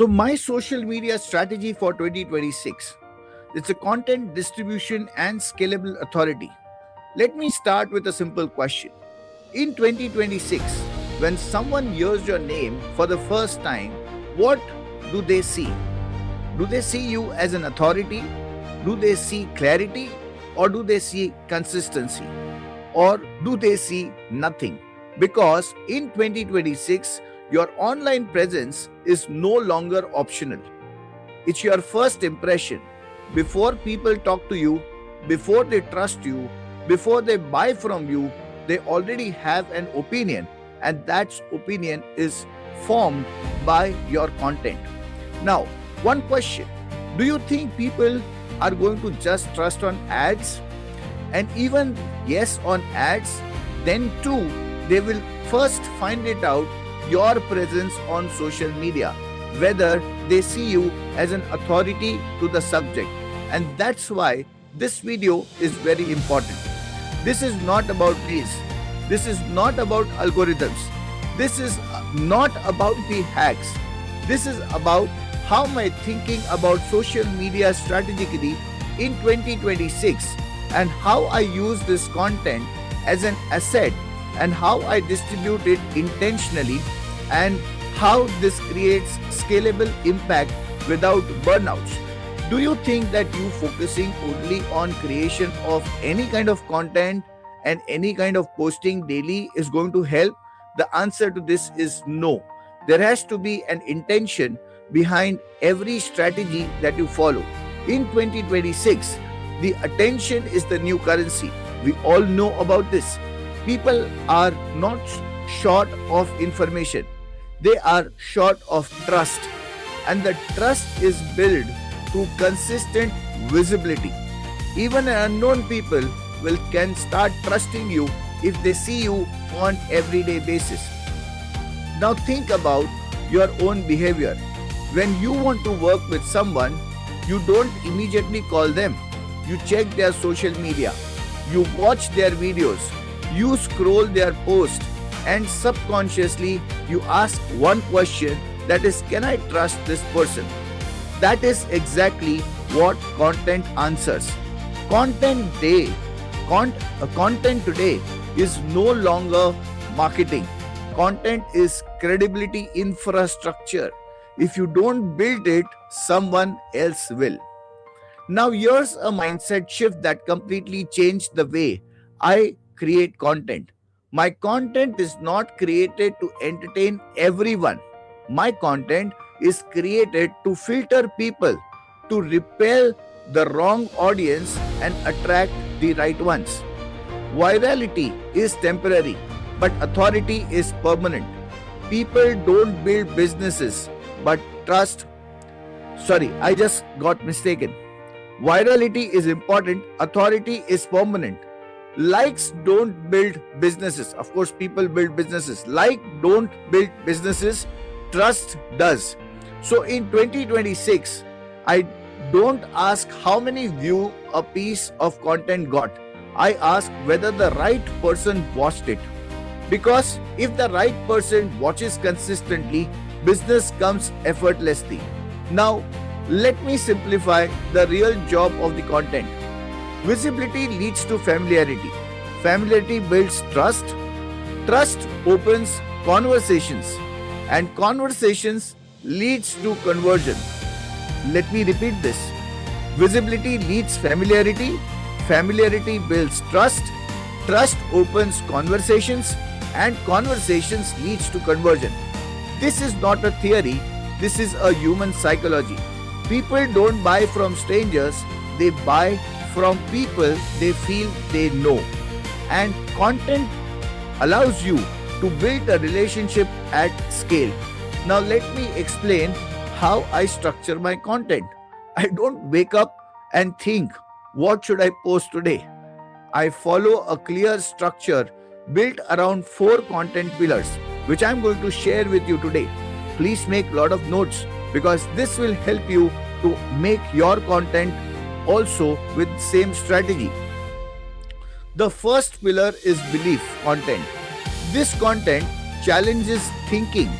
So my social media strategy for 2026, it's a content distribution and scalable authority. Let me start with a simple question. In 2026, when someone hears your name for the first time, what do they see? Do they see you as an authority? Do they see clarity? Or do they see consistency? Or do they see nothing? Because in 2026, your online presence is no longer optional. It's your first impression. Before people talk to you, before they trust you, before they buy from you, they already have an opinion, and that opinion is formed by your content. Now, one question. Do you think people are going to just trust on ads? And even yes on ads, then too, they will first find it out your presence on social media, whether they see you as an authority to the subject. And that's why this video is very important. This is not about reels. This is not about algorithms. This is not about the hacks. This is about how am I thinking about social media strategically in 2026 and how I use this content as an asset and how I distribute it intentionally and how this creates scalable impact without burnouts. Do you think that you focusing only on creation of any kind of content and any kind of posting daily is going to help? The answer to this is no. There has to be an intention behind every strategy that you follow. In 2026, the attention is the new currency. We all know about this. People are not short of information. They are short of trust. And the trust is built through consistent visibility. Even unknown people can start trusting you if they see you on everyday basis. Now think about your own behavior. When you want to work with someone, you don't immediately call them. You check their social media. You watch their videos. You scroll their posts, and subconsciously you ask one question, that is, can I trust this person? That is exactly what content answers. Content today is no longer marketing. Content is credibility infrastructure. If you don't build it, someone else will. Now here's a mindset shift that completely changed the way I create content. My content is not created to entertain everyone. My content is created to filter people, to repel the wrong audience and attract the right ones. Virality is temporary, but authority is permanent. People don't build businesses, but trust. Sorry, I just got mistaken. Virality is important, authority is permanent. Likes don't build businesses. Of course, people build businesses. Like don't build businesses, trust does. So in 2026, I don't ask how many view a piece of content got. I ask whether the right person watched it. Because if the right person watches consistently, business comes effortlessly. Now, let me simplify the real job of the content. Visibility leads to familiarity. Familiarity builds trust. Trust opens conversations. And conversations leads to conversion. Let me repeat this. Visibility leads familiarity. Familiarity builds trust. Trust opens conversations. And conversations leads to conversion. This is not a theory. This is a human psychology. People don't buy from strangers. They buy from people they feel they know. And content allows you to build a relationship at scale. Now let me explain how I structure my content. I don't wake up and think, what should I post today? I follow a clear structure built around 4 content pillars, which I'm going to share with you today. Please make a lot of notes because this will help you to make your content also with same strategy. The first pillar is belief content. This content challenges thinking,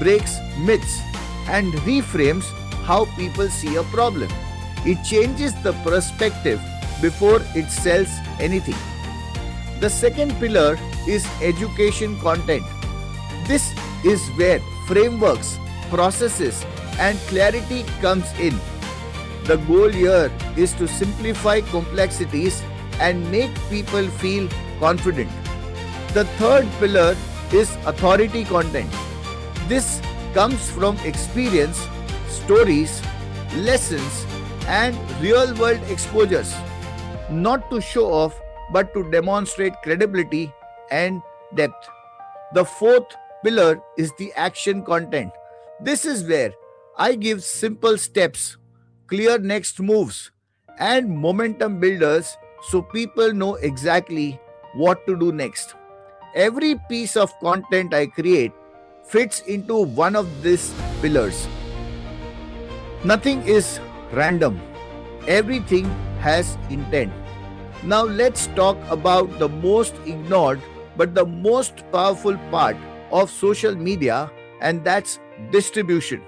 breaks myths, and reframes how people see a problem. It changes the perspective before it sells anything. The second pillar is education content. This is where frameworks, processes, and clarity comes in. The goal here is to simplify complexities and make people feel confident. The third pillar is authority content. This comes from experience, stories, lessons, and real world exposures, not to show off but to demonstrate credibility and depth. The fourth pillar is the action content. This is where I give simple steps, clear next moves, and momentum builders so people know exactly what to do next. Every piece of content I create fits into one of these pillars. Nothing is random, everything has intent. Now let's talk about the most ignored but the most powerful part of social media, and that's distribution.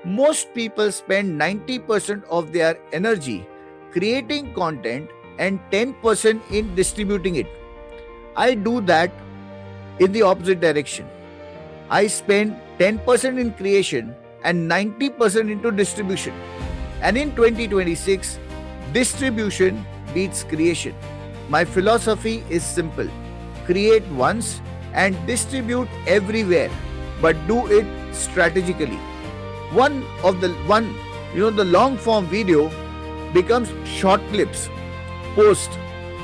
Most people spend 90% of their energy creating content and 10% in distributing it. I do that in the opposite direction. I spend 10% in creation and 90% into distribution. And in 2026, distribution beats creation. My philosophy is simple: create once and distribute everywhere, but do it strategically. The long form video becomes short clips, posts,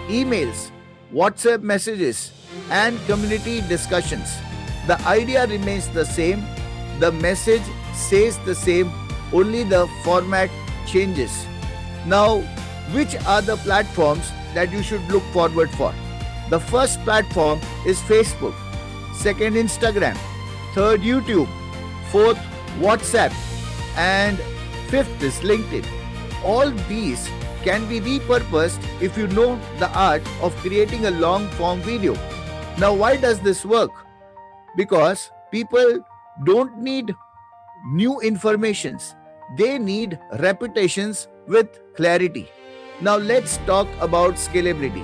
emails, WhatsApp messages, and community discussions. The idea remains the same, the message stays the same, only the format changes. Now, which are the platforms that you should look forward for? The first platform is Facebook, second Instagram, third YouTube, fourth WhatsApp, and fifth is LinkedIn. All these can be repurposed if you know the art of creating a long form video. Now, why does this work? Because people don't need new informations, they need repetitions with clarity. Now, let's talk about scalability.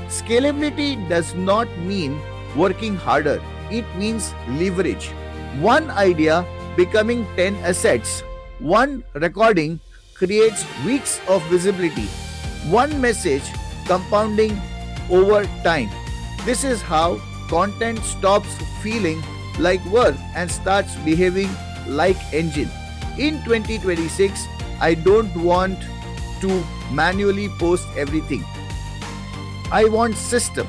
Scalability does not mean working harder, it means leverage. One idea becoming 10 assets, one recording creates weeks of visibility, one message compounding over time. This is how content stops feeling like work and starts behaving like engine. In 2026, I don't want to manually post everything. I want system,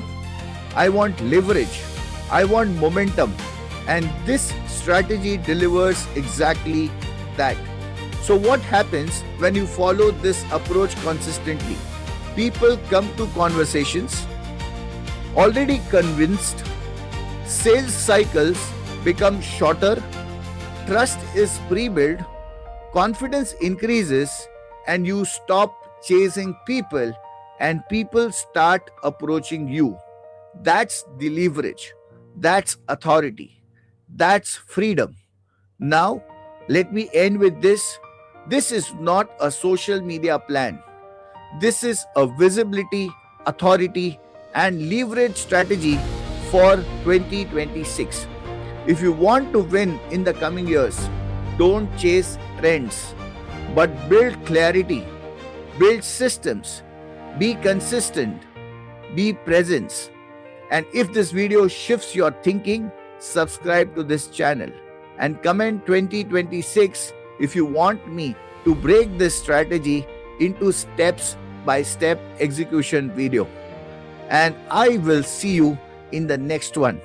I want leverage, I want momentum, and this strategy delivers exactly that. So what happens when you follow this approach consistently? People come to conversations already convinced, sales cycles become shorter, trust is pre-built, confidence increases, and you stop chasing people and people start approaching you. That's the leverage. That's authority. That's freedom. Now, let me end with this. This is not a social media plan. This is a visibility, authority, and leverage strategy for 2026. If you want to win in the coming years, don't chase trends, but build clarity, build systems, be consistent, be presence. And if this video shifts your thinking, subscribe to this channel and comment 2026 if you want me to break this strategy into steps by step execution video. And I will see you in the next one.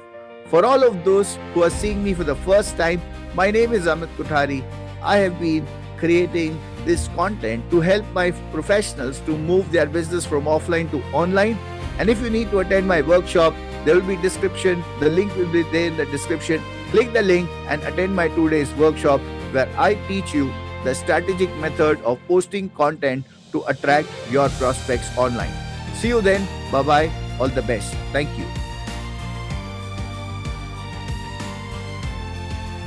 For all of those who are seeing me for the first time, my name is Amit Kothari. I have been creating this content to help my professionals to move their business from offline to online. And if you need to attend my workshop, there will be description. The link will be there in the description. Click the link and attend my 2 days workshop where I teach you the strategic method of posting content to attract your prospects online. See you then. Bye-bye. All the best. Thank you.